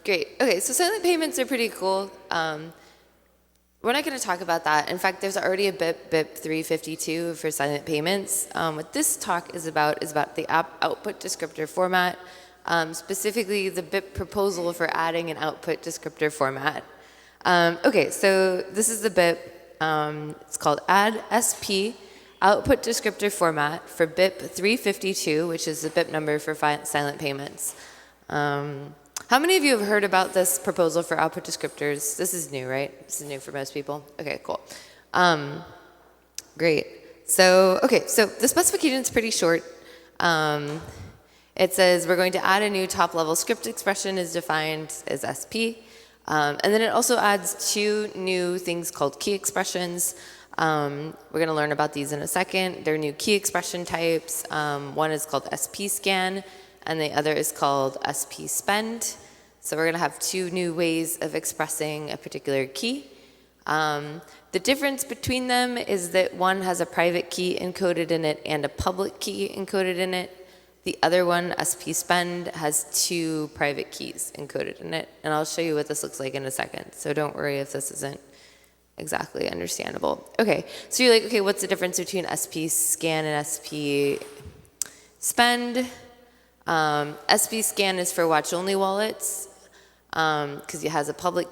Great. Okay, so silent payments are pretty cool. We're not going to talk about that. In fact, there's already a BIP 352 for silent payments. What this talk is about the output descriptor format, specifically the BIP proposal for adding an output descriptor format. Okay, so this is the BIP. It's called add SP output descriptor format for BIP 352, which is the BIP number for silent payments. How many of you have heard about this proposal for output descriptors? This is new, right? This is new for most people. Okay, cool. Great. So the specification is pretty short. It says we're going to add a new top-level script expression is defined as SP. And then it also adds two new things called key expressions. We're going to learn about these in a second. They're new key expression types. One is called SP scan, and the other is called SP spend. So we're going to have two new ways of expressing a particular key. The difference between them is that one has a private key encoded in it and a public key encoded in it. The other one, SP spend, has two private keys encoded in it. And I'll show you what this looks like in a second. So don't worry if this isn't exactly understandable. Okay, so you're like, okay, what's the difference between SP scan and SP spend? SP scan is for watch-only wallets because it has a public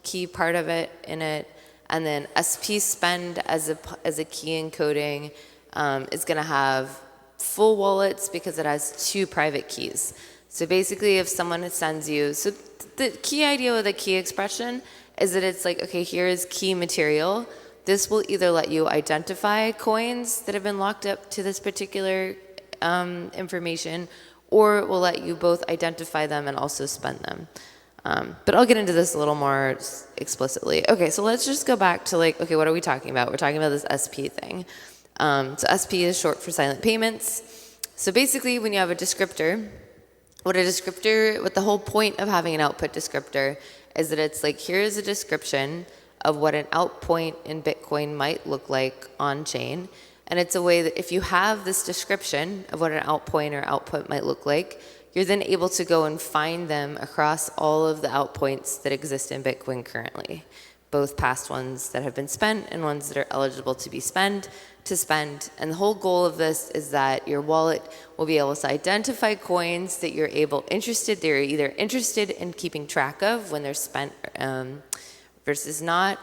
key part of it in it, and then SP spend as a key encoding is going to have full wallets because it has two private keys. So basically, if someone sends you, so the key idea with a key expression is that it's like, okay, here is key material. This will either let you identify coins that have been locked up to this particular information, or it will let you both identify them and also spend them. But I'll get into this a little more explicitly. Okay, so let's just go back to like, okay, what are we talking about? We're talking about this SP thing. So SP is short for silent payments. So basically, when you have a descriptor, what the whole point of having an output descriptor is that it's like, here's a description of what an out point in Bitcoin might look like on chain. And it's a way that if you have this description of what an out point or output might look like, you're then able to go and find them across all of the out points that exist in Bitcoin currently, both past ones that have been spent and ones that are eligible to be spent. And the whole goal of this is that your wallet will be able to identify coins that they're either interested in keeping track of when they're spent versus not,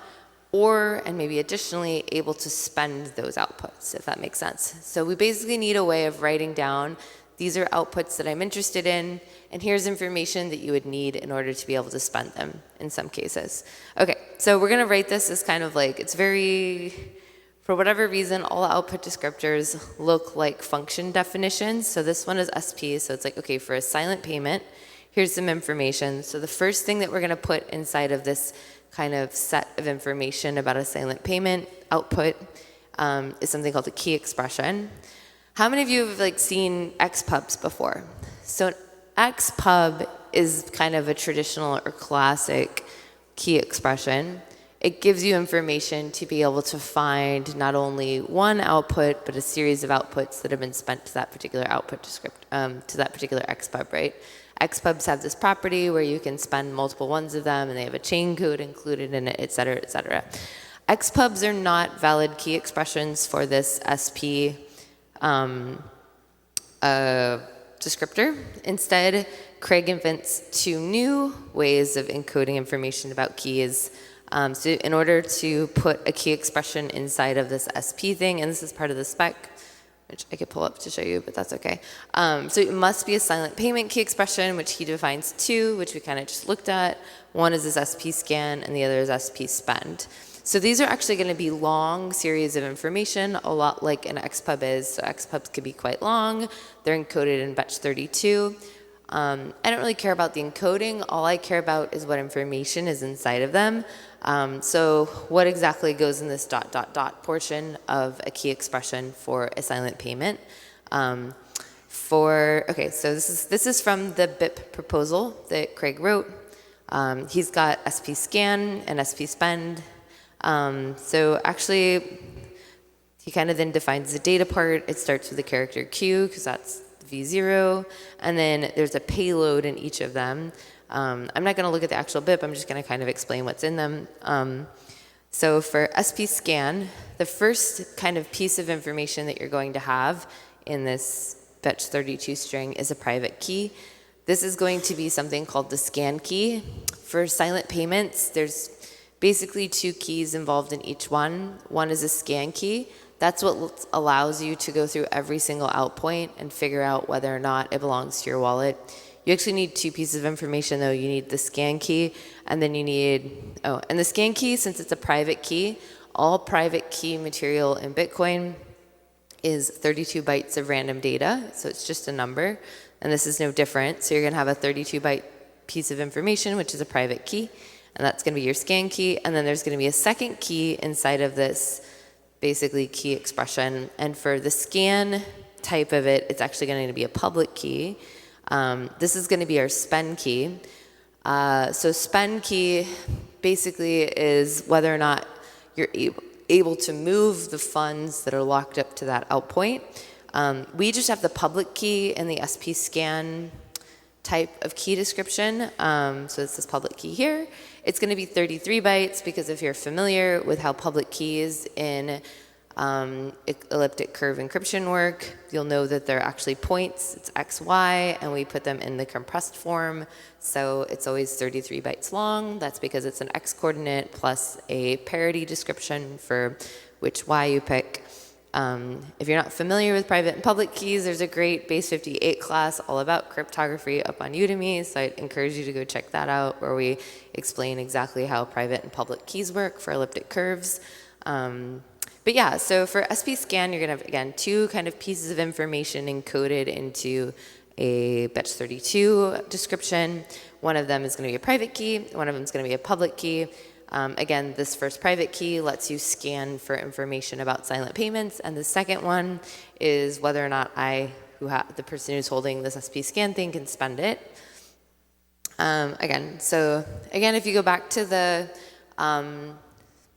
and maybe additionally able to spend those outputs, if that makes sense. So we basically need a way of writing down, these are outputs that I'm interested in, and here's information that you would need in order to be able to spend them in some cases. Okay, so we're going to write this as kind of like, it's very, for whatever reason, all output descriptors look like function definitions. So this one is SP, so it's like, okay, for a silent payment, here's some information. So the first thing that we're going to put inside of this kind of set of information about a silent payment output is something called a key expression. How many of you have like seen XPubs before? So an XPub is kind of a traditional or classic key expression. It gives you information to be able to find not only one output, but a series of outputs that have been spent to that particular output to that particular XPub, right? XPubs have this property where you can spend multiple ones of them, and they have a chain code included in it, et cetera, et cetera. XPubs are not valid key expressions for this SP descriptor. Instead, Craig invents two new ways of encoding information about keys. So in order to put a key expression inside of this SP thing, and this is part of the spec, which I could pull up to show you, but that's okay. So it must be a silent payment key expression, which he defines two, which we kind of just looked at. One is this SP scan, and the other is SP spend. So these are actually going to be long series of information, a lot like an XPub is. So XPubs could be quite long. They're encoded in batch 32. I don't really care about the encoding. All I care about is what information is inside of them. So what exactly goes in this ... portion of a key expression for a silent payment? Okay, so this is from the BIP proposal that Craig wrote. He's got SP scan and SP spend. So actually, he kind of then defines the data part. It starts with the character Q because that's V0, and then there's a payload in each of them. I'm not going to look at the actual BIP. I'm just going to kind of explain what's in them. So for SP scan, the first kind of piece of information that you're going to have in this Bech32 string is a private key. This is going to be something called the scan key. For silent payments, there's basically two keys involved in each one. One is a scan key. That's what allows you to go through every single out point and figure out whether or not it belongs to your wallet. You actually need two pieces of information though. You need the scan key, and then you need, and the scan key, since it's a private key, all private key material in Bitcoin is 32 bytes of random data, so it's just a number, and this is no different. So you're gonna have a 32-byte piece of information, which is a private key, and that's gonna be your scan key, and then there's gonna be a second key inside of this, basically key expression, and for the scan type of it, it's actually going to be a public key. This is going to be our spend key. So spend key basically is whether or not you're able to move the funds that are locked up to that out point. We just have the public key in the SP scan type of key description. So it's this public key here. It's going to be 33 bytes because if you're familiar with how public keys in elliptic curve encryption work, you'll know that they're actually points. It's X, Y, and we put them in the compressed form. So it's always 33 bytes long. That's because it's an X coordinate plus a parity description for which Y you pick. If you're not familiar with private and public keys, there's a great Base 58 class all about cryptography up on Udemy, so I'd encourage you to go check that out, where we explain exactly how private and public keys work for elliptic curves. But yeah, so for SP scan, you're gonna have, again, two kind of pieces of information encoded into a Bech32 description. One of them is gonna be a private key, one of them is gonna be a public key. Again, this first private key lets you scan for information about silent payments, and the second one is whether or not the person who's holding this SP scan thing can spend it. Again, if you go back to the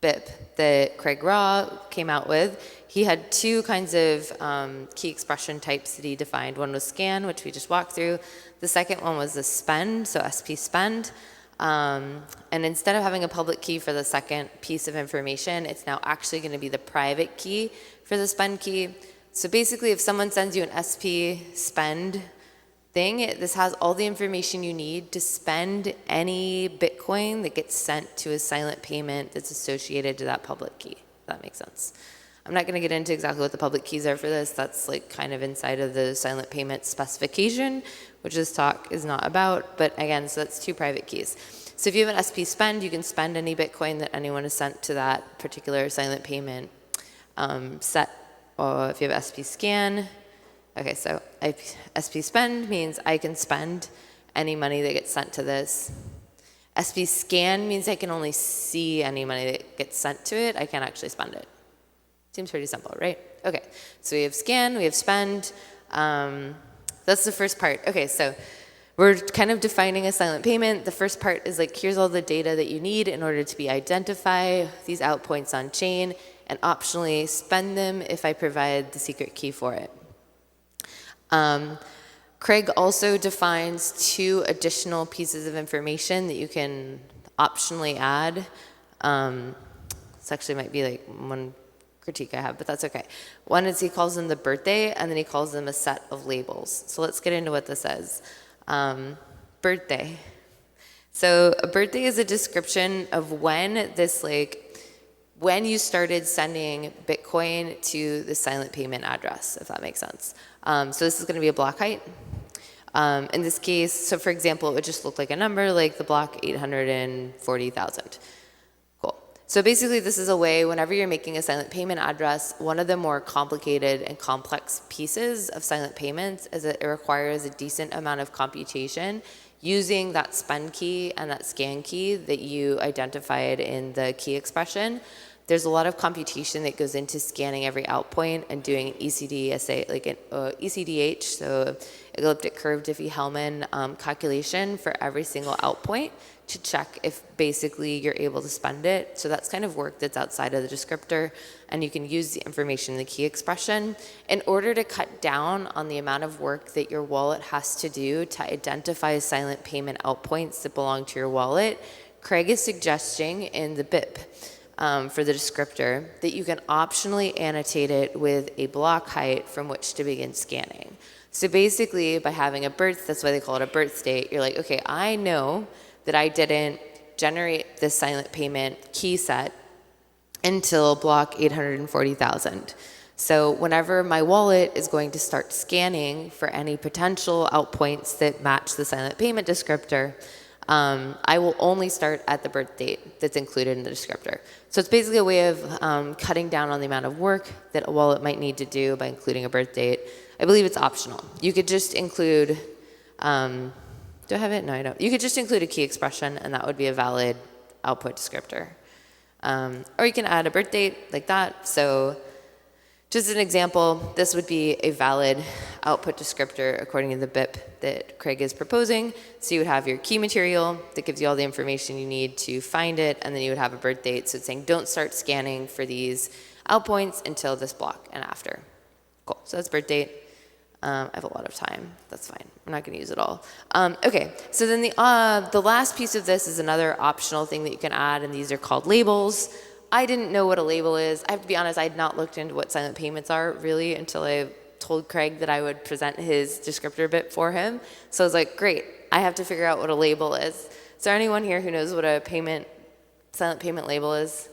BIP that Craig Raw came out with, he had two kinds of key expression types that he defined. One was scan, which we just walked through. The second one was the spend, so SP spend. And instead of having a public key for the second piece of information, it's now actually going to be the private key for the spend key. So basically, if someone sends you an SP spend thing, this has all the information you need to spend any Bitcoin that gets sent to a silent payment that's associated to that public key. If that makes sense. I'm not going to get into exactly what the public keys are for this. That's like kind of inside of the silent payment specification, which this talk is not about. But again, so that's two private keys. So if you have an SP spend, you can spend any Bitcoin that anyone has sent to that particular silent payment set. Or if you have SP scan, okay, so SP spend means I can spend any money that gets sent to this. SP scan means I can only see any money that gets sent to it. I can't actually spend it. Seems pretty simple, right? Okay, so we have scan, we have spend. That's the first part. Okay, so we're kind of defining a silent payment. The first part is like, here's all the data that you need in order to identify these out points on chain, and optionally spend them if I provide the secret key for it. Craig also defines two additional pieces of information that you can optionally add. This actually might be like one critique I have, but that's okay. One is he calls them the birthday, and then he calls them a set of labels. So let's get into what this is. Birthday. So a birthday is a description of when when you started sending Bitcoin to the silent payment address, if that makes sense. So this is going to be a block height. In this case, so for example, it would just look like a number, like the block 840,000. Cool. So basically, this is a way, whenever you're making a silent payment address, one of the more complicated and complex pieces of silent payments is that it requires a decent amount of computation using that spend key and that scan key that you identified in the key expression. There's a lot of computation that goes into scanning every out point and doing an ECDSA, like an ECDH, so elliptic curve Diffie-Hellman calculation for every single out point, to check if basically you're able to spend it. So that's kind of work that's outside of the descriptor, and you can use the information in the key expression in order to cut down on the amount of work that your wallet has to do to identify silent payment out points that belong to your wallet. Craig is suggesting in the BIP for the descriptor that you can optionally annotate it with a block height from which to begin scanning. So basically, by having a birth, that's why they call it a birth date, you're like, okay, I know that I didn't generate this silent payment key set until block 840,000. So whenever my wallet is going to start scanning for any potential out points that match the silent payment descriptor, I will only start at the birth date that's included in the descriptor. So it's basically a way of cutting down on the amount of work that a wallet might need to do by including a birth date. I believe it's optional. You could just include, do I have it? No, I don't. You could just include a key expression, and that would be a valid output descriptor. Or you can add a birth date like that. So just an example, this would be a valid output descriptor according to the BIP that Craig is proposing. So you would have your key material that gives you all the information you need to find it, and then you would have a birth date. So it's saying don't start scanning for these out points until this block and after. Cool, so that's birth date. I have a lot of time, that's fine. I'm not gonna use it all. Okay, so then the last piece of this is another optional thing that you can add, and these are called labels. I didn't know what a label is. I have to be honest, I had not looked into what silent payments are really until I told Craig that I would present his descriptor bit for him. So I was like, great, I have to figure out what a label is. Is there anyone here who knows what a silent payment label is?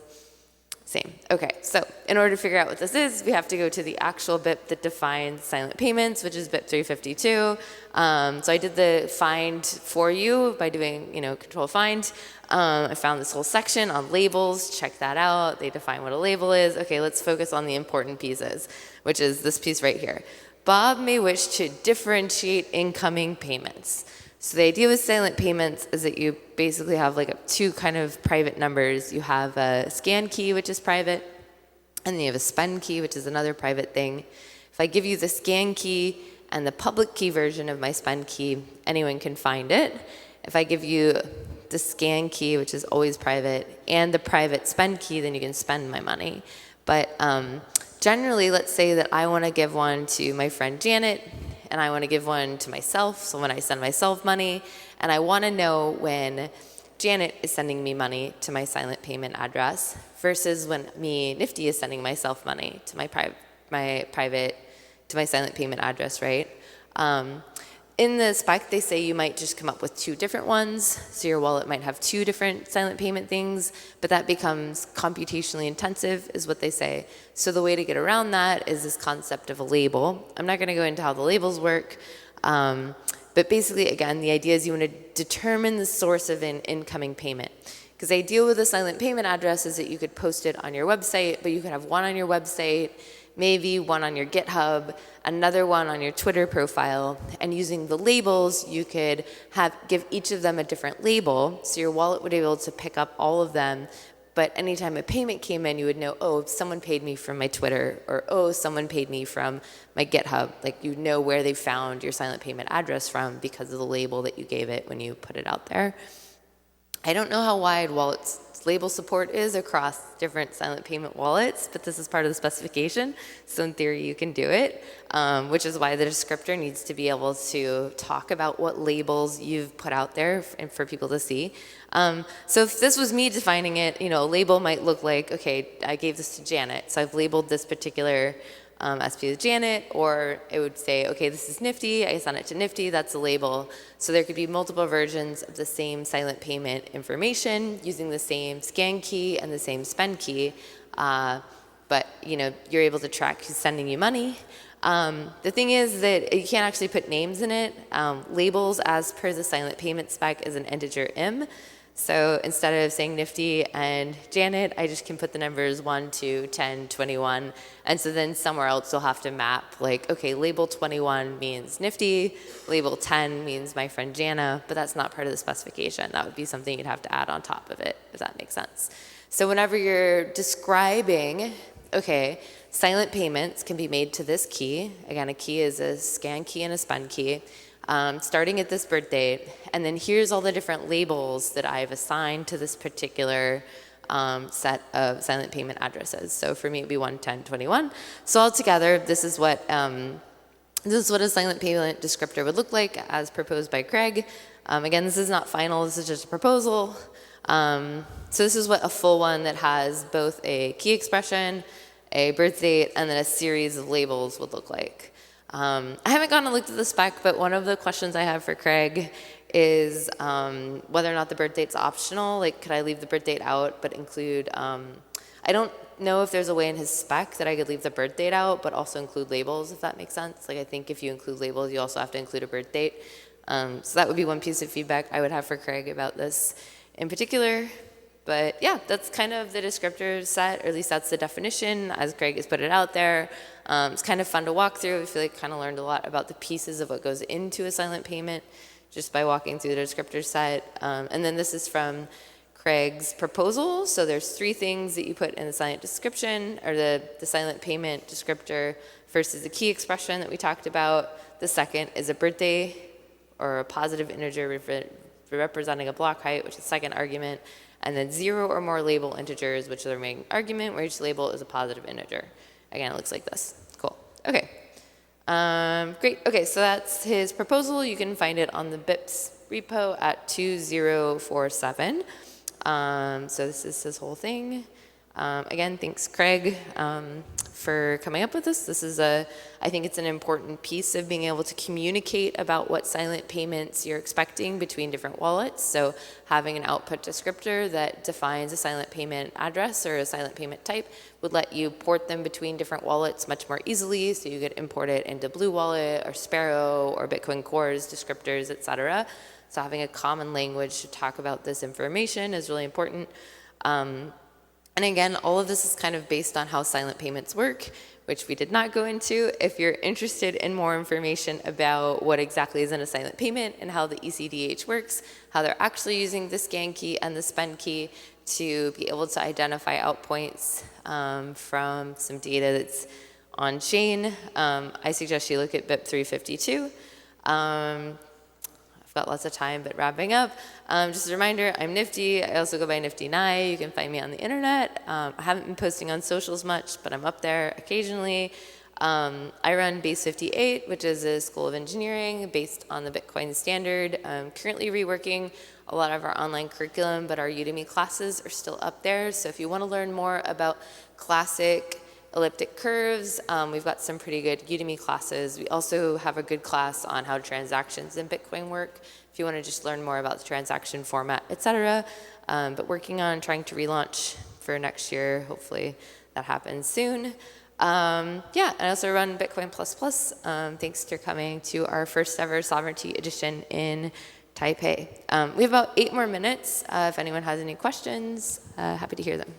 Same. Okay, so in order to figure out what this is, we have to go to the actual BIP that defines silent payments, which is BIP 352. So I did the find for you by doing, control find. I found this whole section on labels. Check that out. They define what a label is. Okay, let's focus on the important pieces, which is this piece right here. Bob may wish to differentiate incoming payments. So the idea with silent payments is that you basically have like two kind of private numbers. You have a scan key, which is private, and then you have a spend key, which is another private thing. If I give you the scan key and the public key version of my spend key, anyone can find it. If I give you the scan key, which is always private, and the private spend key, then you can spend my money. But generally, let's say that I want to give one to my friend Janet, and I want to give one to myself, so when I send myself money, and I want to know when Janet is sending me money to my silent payment address versus when me, Nifty, is sending myself money to my silent payment address, right? In the spec, they say you might just come up with two different ones, so your wallet might have two different silent payment things, but that becomes computationally intensive, is what they say. So the way to get around that is this concept of a label. I'm not going to go into how the labels work, but basically, again, the idea is you want to determine the source of an incoming payment. Because the idea with a silent payment address is that you could post it on your website, but you could have one on your website, maybe one on your GitHub, another one on your Twitter profile, and using the labels, you could give each of them a different label, so your wallet would be able to pick up all of them, but anytime a payment came in, you would know, oh, someone paid me from my Twitter, or oh, someone paid me from my GitHub. Like, you know where they found your silent payment address from because of the label that you gave it when you put it out there. I don't know how wide wallets label support is across different silent payment wallets, but this is part of the specification, so in theory you can do it, which is why the descriptor needs to be able to talk about what labels you've put out there for people to see. So if this was me defining it, a label might look like, okay, I gave this to Janet, so I've labeled this particular SP with Janet, or it would say, okay, this is Nifty, I sent it to Nifty, that's a label. So there could be multiple versions of the same silent payment information using the same scan key and the same spend key, but you're able to track who's sending you money. The thing is that you can't actually put names in it. Labels, as per the silent payment spec, is an integer im. So instead of saying Nifty and Janet, I just can put the numbers 1, 2, 10, 21. And so then somewhere else you'll have to map, like, okay, label 21 means Nifty, label 10 means my friend Jana, but that's not part of the specification. That would be something you'd have to add on top of it, if that makes sense. So whenever you're describing, okay, silent payments can be made to this key. Again, a key is a scan key and a spend key. starting at this birth date, and then here's all the different labels that I've assigned to this particular set of silent payment addresses. So for me, it'd be 11021. So altogether, this is what a silent payment descriptor would look like as proposed by Craig. Again, this is not final, this is just a proposal. So this is what a full one that has both a key expression, a birth date, and then a series of labels would look like. I haven't gone and looked at the spec, but one of the questions I have for Craig is whether or not the birth date's optional. Like, could I leave the birth date out but include, I don't know if there's a way in his spec that I could leave the birth date out but also include labels, if that makes sense. Like, I think if you include labels, you also have to include a birth date. So that would be one piece of feedback I would have for Craig about this in particular. But yeah, that's kind of the descriptor set, or at least that's the definition as Craig has put it out there. It's kind of fun to walk through. I feel like I kind of learned a lot about the pieces of what goes into a silent payment just by walking through the descriptor set. And then this is from Craig's proposal. So there's 3 things that you put in the silent description, or the silent payment descriptor. First is the key expression that we talked about. The second is a birthday or a positive integer representing a block height, which is the second argument. And then 0 or more label integers, which are the main argument, where each label is a positive integer. Again, it looks like this. Cool. Okay. Great. Okay, so that's his proposal. You can find it on the BIPS repo at 2047. So this is his whole thing. Again, thanks, Craig, for coming up with this. This is I think it's an important piece of being able to communicate about what silent payments you're expecting between different wallets. So having an output descriptor that defines a silent payment address or a silent payment type would let you port them between different wallets much more easily. So you could import it into Blue Wallet or Sparrow or Bitcoin Core's descriptors, etc. So having a common language to talk about this information is really important. And again, all of this is kind of based on how silent payments work, which we did not go into. If you're interested in more information about what exactly is in a silent payment and how the ECDH works, how they're actually using the scan key and the spend key to be able to identify out points from some data that's on chain, I suggest you look at BIP 352. I've got lots of time, but wrapping up, just a reminder, I'm Nifty. I also go by niftynei. You can find me on the internet. I haven't been posting on socials much, but I'm up there occasionally. I run Base 58, which is a school of engineering based on the Bitcoin standard. I'm currently reworking a lot of our online curriculum, but our Udemy classes are still up there. So if you want to learn more about classic elliptic curves, we've got some pretty good Udemy classes. We also have a good class on how transactions in Bitcoin work, if you want to just learn more about the transaction format, etc. But working on trying to relaunch for next year. Hopefully that happens soon. Yeah, and I also run bitcoinplusplus. Thanks for coming to our first ever Sovereignty Edition in Taipei. We have about 8 more minutes. If anyone has any questions, happy to hear them.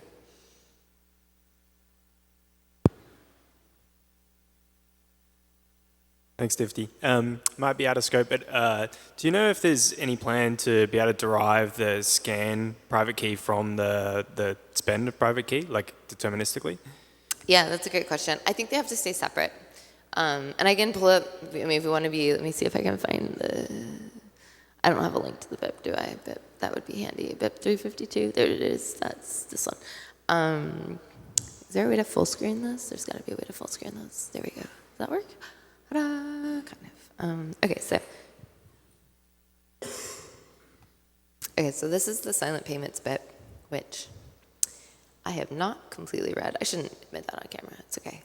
Thanks, Nifty. Might be out of scope, but do you know if there's any plan to be able to derive the scan private key from the spend private key, like deterministically? Yeah, that's a great question. I think they have to stay separate. And I can pull up, I mean, if you want to be, let me see if I can find I don't have a link to the BIP, do I? BIP, that would be handy. BIP 352, there it is, that's this one. Is there a way to full screen this? There's got to be a way to full screen this. There we go. Does that work? Kind of. Okay, so this is the silent payments BIP, which I have not completely read. I shouldn't admit that on camera. It's okay.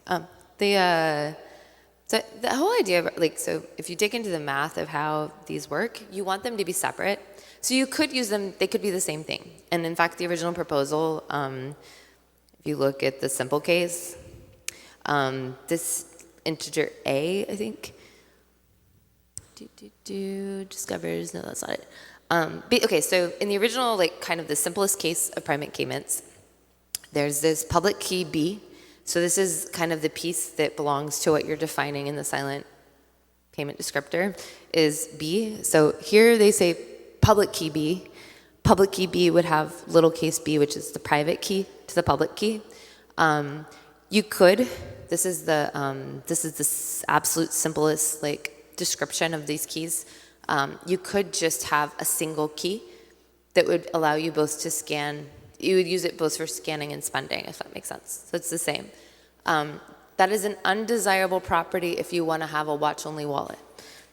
So the whole idea of, like, so if you dig into the math of how these work, you want them to be separate. So you could use them, they could be the same thing. And in fact, the original proposal, if you look at the simple case, this integer A, I think, discovers, no, that's not it. Okay, so in the original, like, kind of the simplest case of private payments, there's this public key B. So this is kind of the piece that belongs to what you're defining in the silent payment descriptor is B. So here they say public key B. Public key B would have little case b, which is the private key to the public key. You could, this is the absolute simplest, like, description of these keys, you could just have a single key that would allow you both to scan. You would use it both for scanning and spending, if that makes sense. So it's the same. That is an undesirable property if you want to have a watch-only wallet.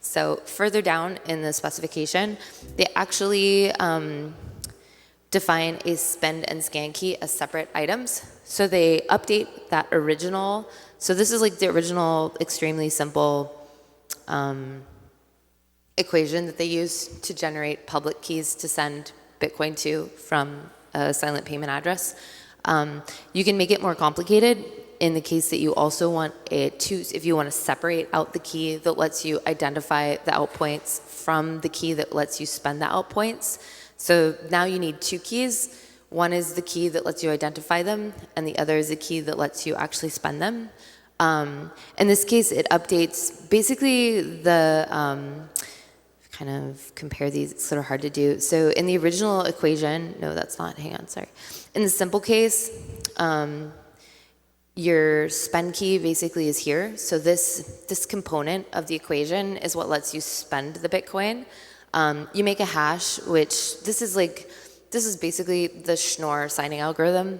So further down in the specification, they actually define a spend and scan key as separate items. So they update that original. So this is like the original extremely simple equation that they use to generate public keys to send Bitcoin to from a silent payment address. You can make it more complicated in the case that you also want it to, if you want to separate out the key that lets you identify the out points from the key that lets you spend the out points. So now you need two keys. One is the key that lets you identify them, and the other is the key that lets you actually spend them. In this case, it updates basically the, kind of compare these, it's sort of hard to do. So in the original equation, no, that's not, hang on, sorry. In the simple case, your spend key basically is here. So this component of the equation is what lets you spend the Bitcoin. You make a hash, which this is basically the Schnorr signing algorithm.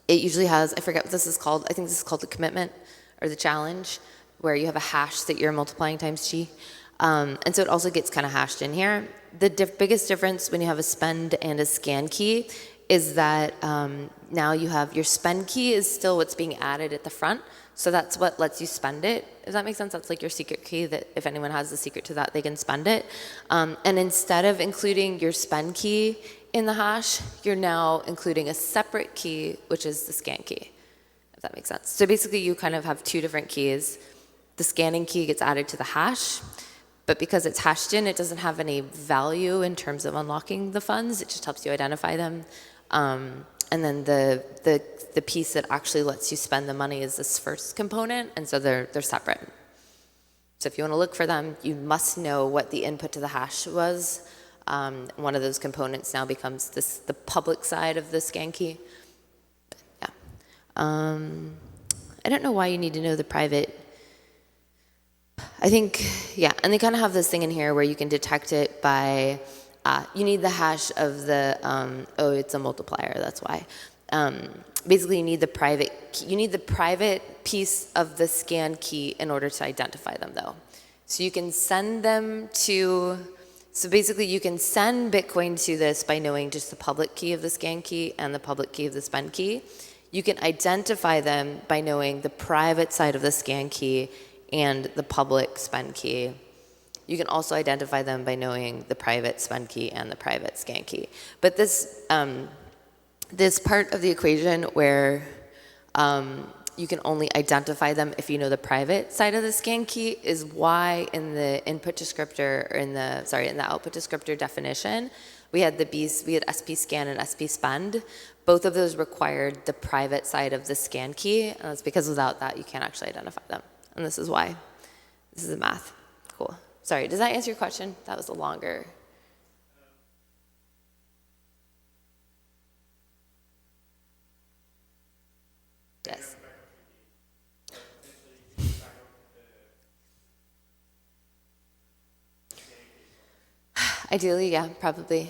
It usually has, I forget what this is called. I think this is called the commitment or the challenge, where you have a hash that you're multiplying times G. And so it also gets kind of hashed in here. The biggest difference when you have a spend and a scan key is that now you have your spend key is still what's being added at the front. So that's what lets you spend it. Does that make sense? That's like your secret key that if anyone has the secret to that, they can spend it. And instead of including your spend key in the hash, you're now including a separate key, which is the scan key, if that makes sense. So basically you kind of have two different keys. The scanning key gets added to the hash, but because it's hashed in, it doesn't have any value in terms of unlocking the funds. It just helps you identify them. And then the piece that actually lets you spend the money is this first component, and so they're separate. So if you want to look for them, you must know what the input to the hash was. One of those components now becomes the public side of the scan key. But yeah. I don't know why you need to know the private. I think, yeah, and they kind of have this thing in here where you can detect it by, you need the hash of the, oh, it's a multiplier, that's why. Basically, you need the private piece of the scan key in order to identify them, though. So you can send them to, so basically you can send Bitcoin to this by knowing just the public key of the scan key and the public key of the spend key. You can identify them by knowing the private side of the scan key and the public spend key. You can also identify them by knowing the private spend key and the private scan key. But this part of the equation where you can only identify them if you know the private side of the scan key is why in the input descriptor, or in the output descriptor definition, we had SP scan and SP spend. Both of those required the private side of the scan key, and that's because without that, you can't actually identify them. And this is why. This is the math. Cool. Sorry, does that answer your question? That was a longer. Yes. Ideally, yeah, probably.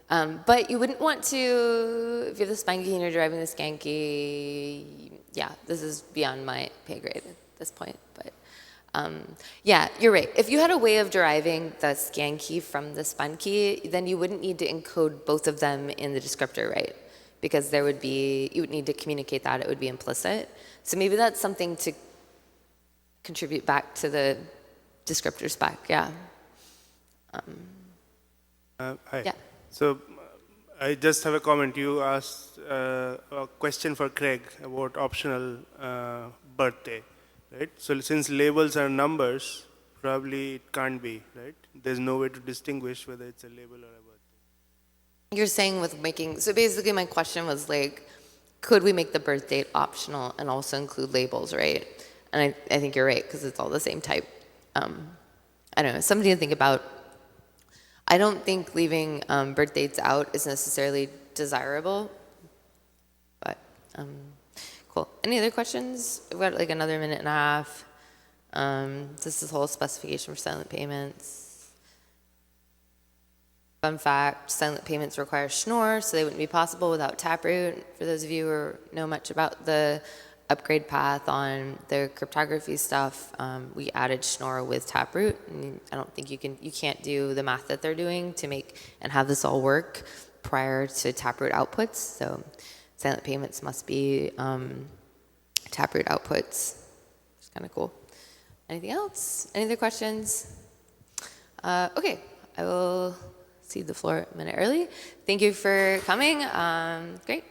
But you wouldn't want to, if you have the spine key and you're driving the scan key, yeah, this is beyond my pay grade at this point. But yeah, you're right. If you had a way of deriving the scan key from the spend key, then you wouldn't need to encode both of them in the descriptor, right? Because you would need to communicate that, it would be implicit. So maybe that's something to contribute back to the descriptor spec, yeah. Hi. Yeah. So I just have a comment. You asked a question for Craig about optional birthday, right? So since labels are numbers, probably it can't be, right? There's no way to distinguish whether it's a label or a birthday. You're saying with making, so basically my question was like, could we make the birth date optional and also include labels, right? And I think you're right, because it's all the same type. I don't know, something to think about. I don't think leaving birth dates out is necessarily desirable, but cool. Any other questions? We've got like another minute and a half. This is the whole specification for silent payments. Fun fact, silent payments require Schnorr, so they wouldn't be possible without Taproot. For those of you who know much about the upgrade path on the cryptography stuff, we added Schnorr with Taproot. And I don't think you can't do the math that they're doing to make and have this all work prior to Taproot outputs. So silent payments must be Taproot outputs. It's kind of cool. Anything else? Any other questions? Okay, I will cede the floor a minute early. Thank you for coming. Great.